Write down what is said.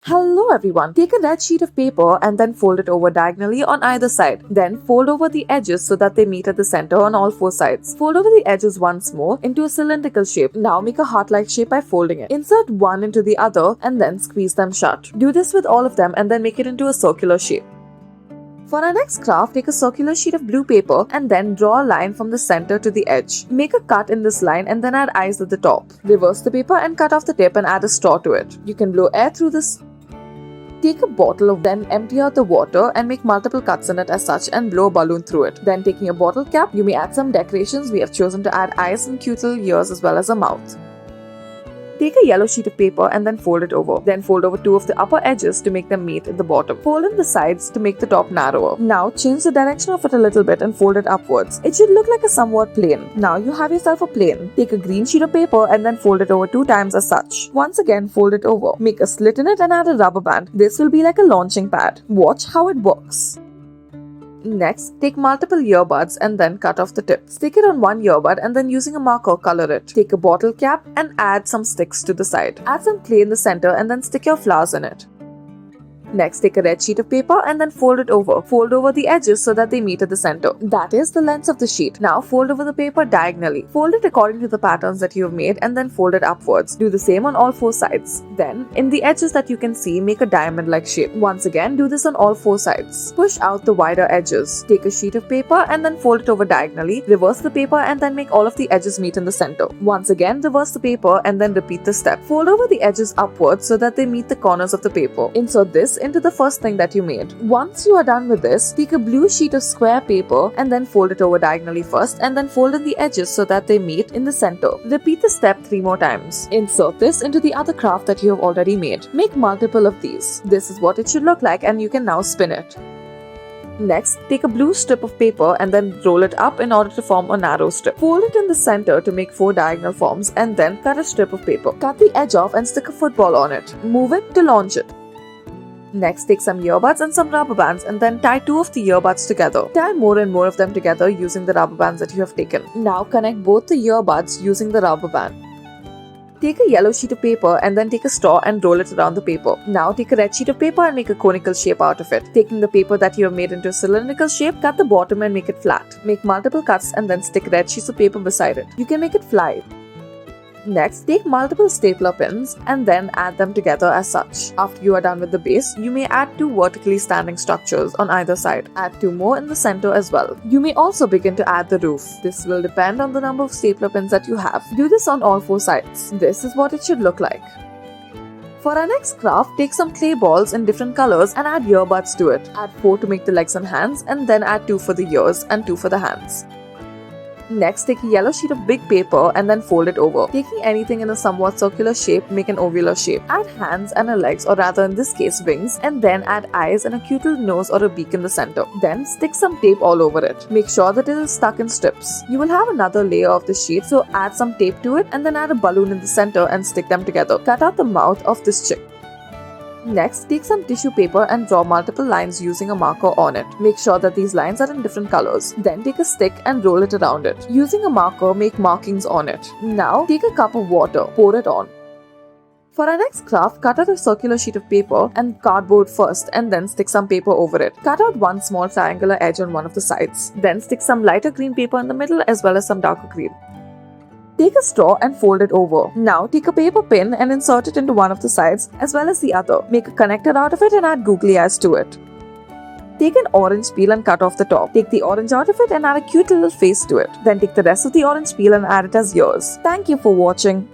Hello everyone. Take a red sheet of paper and then fold it over diagonally on either side. Then fold over the edges so that they meet at the center on all four sides. Fold over the edges once more into a cylindrical shape. Now make a heart-like shape by folding it. Insert one into the other and then squeeze them shut. Do this with all of them and then make it into a circular shape. For our next craft, take a circular sheet of blue paper and then draw a line from the center to the edge. Make a cut in this line and then add eyes at the top. Reverse the paper and cut off the tip and add a straw to it. You can blow air through this. Take a bottle, then empty out the water and make multiple cuts in it as such and blow a balloon through it. Then taking a bottle cap, you may add some decorations. We have chosen to add eyes and cute little ears as well as a mouth. Take a yellow sheet of paper and then fold it over. Then fold over two of the upper edges to make them meet at the bottom. Fold in the sides to make the top narrower. Now change the direction of it a little bit and fold it upwards. It should look like a somewhat plane. Now you have yourself a plane. Take a green sheet of paper and then fold it over 2 times as such. Once again, fold it over. Make a slit in it and add a rubber band. This will be like a launching pad. Watch how it works. Next, take multiple earbuds and then cut off the tip. Stick it on one earbud and then using a marker, color it. Take a bottle cap and add some sticks to the side. Add some clay in the center and then stick your flowers in it. Next, take a red sheet of paper and then fold it over. Fold over the edges so that they meet at the center. That is the length of the sheet. Now fold over the paper diagonally. Fold it according to the patterns that you have made and then fold it upwards. Do the same on all 4 sides. Then, in the edges that you can see, make a diamond-like shape. Once again, do this on all 4 sides. Push out the wider edges. Take a sheet of paper and then fold it over diagonally. Reverse the paper and then make all of the edges meet in the center. Once again, reverse the paper and then repeat the step. Fold over the edges upwards so that they meet the corners of the paper. Insert this into the first thing that you made. Once you are done with this, take a blue sheet of square paper and then fold it over diagonally first and then fold in the edges so that they meet in the center. Repeat the step 3 more times. Insert this into the other craft that you have already made. Make multiple of these. This is what it should look like and you can now spin it. Next, take a blue strip of paper and then roll it up in order to form a narrow strip. Fold it in the center to make 4 diagonal forms and then cut a strip of paper. Cut the edge off and stick a football on it. Move it to launch it. Next, take some earbuds and some rubber bands and then tie 2 of the earbuds together. Tie more and more of them together using the rubber bands that you have taken. Now connect both the earbuds using the rubber band. Take a yellow sheet of paper and then take a straw and roll it around the paper. Now take a red sheet of paper and make a conical shape out of it. Taking the paper that you have made into a cylindrical shape, cut the bottom and make it flat. Make multiple cuts and then stick red sheets of paper beside it. You can make it fly. Next, take multiple stapler pins and then add them together as such. After you are done with the base, you may add 2 vertically standing structures on either side. Add 2 more in the center as well. You may also begin to add the roof. This will depend on the number of stapler pins that you have. Do this on all 4 sides. This is what it should look like. For our next craft, take some clay balls in different colors and add earbuds to it. Add 4 to make the legs and hands and then add 2 for the ears and 2 for the hands. Next, take a yellow sheet of big paper and then fold it over. Taking anything in a somewhat circular shape, make an ovular shape. Add hands and a legs, or rather in this case wings, and then add eyes and a cute little nose or a beak in the center. Then stick some tape all over it. Make sure that it is stuck in strips. You will have another layer of the sheet, so add some tape to it and then add a balloon in the center and stick them together. Cut out the mouth of this chick. Next, take some tissue paper and draw multiple lines using a marker on it. Make sure that these lines are in different colors. Then take a stick and roll it around it. Using a marker, make markings on it. Now, take a cup of water, pour it on. For our next craft, cut out a circular sheet of paper and cardboard first and then stick some paper over it. Cut out one small triangular edge on one of the sides. Then stick some lighter green paper in the middle as well as some darker green. Take a straw and fold it over. Now take a paper pin and insert it into one of the sides as well as the other. Make a connector out of it and add googly eyes to it. Take an orange peel and cut off the top. Take the orange out of it and add a cute little face to it. Then take the rest of the orange peel and add it as ears. Thank you for watching.